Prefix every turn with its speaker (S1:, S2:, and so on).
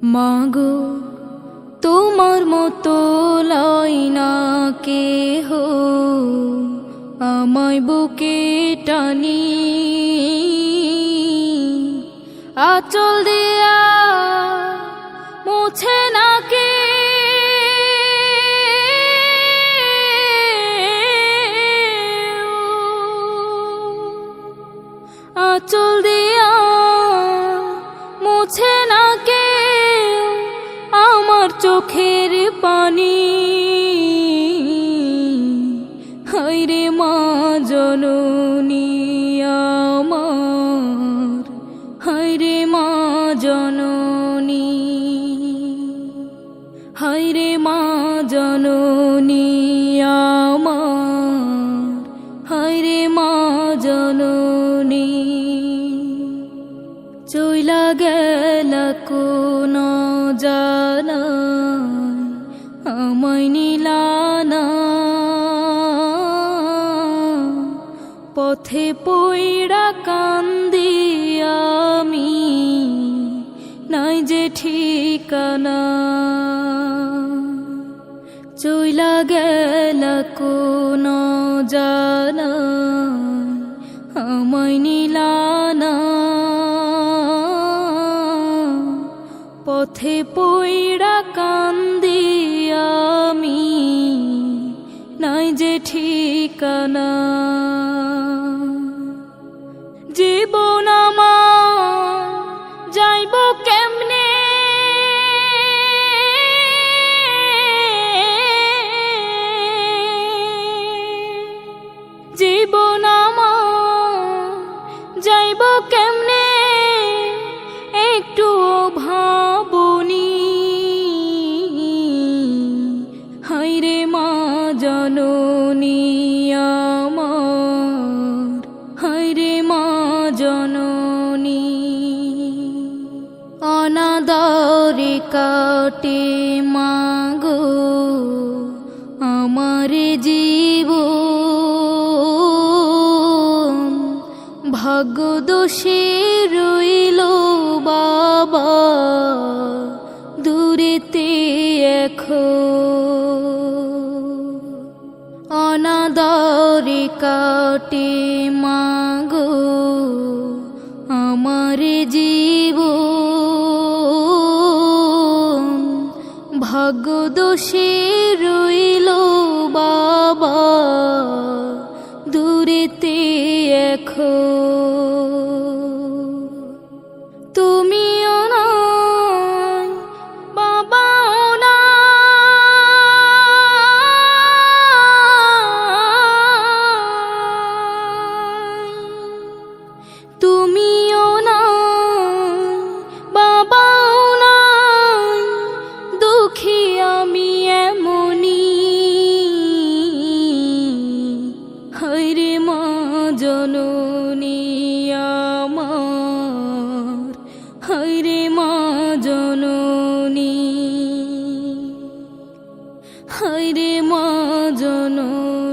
S1: মাগো তোমার মতো লয় না কেহ আমায় বুকে টানি, আঁচল দিয়া মুছে না কে আঁচল দিয়া মুছে না কে আমার চোখের পানি। হায়রে মা জননী আমার, হায়রে মা জননী, হায়রে মা জননী আমার, হায়রে মা জননী। চইলা গেল কোন জানায় আমায় নিলানা, পথে পইড়া কান্দি আমি, নাই যে ঠিকানা। চইলা গেল কোন জানায় আমায় নিলানা, পথে পইড়া কান্দি আমি, নাই যে ঠিকানা। জীবন আমার যাইব কেমনে, জীবন আমার যাইব কেমনে একটু ভাবনি। হায়রে মা জননী আমার, হায়রে মা জননী। অনাদরে কাটে মাগো আমার জীবন, ভাগ্য দোষে রইল বাবা দূরেতে এখন। অনাদরে কাটে মাগো আমার জীবন, ভাগ্য দোষে রইল বাবা দূরেতে এখন। তুমিও নাই বাবাও নাই, তুমিও নাই বাবাও নাই, দুঃখী আমি এমনি। হায়রে মা জননী আমার, হায়রে মা জননী, হায়রে মা জননী।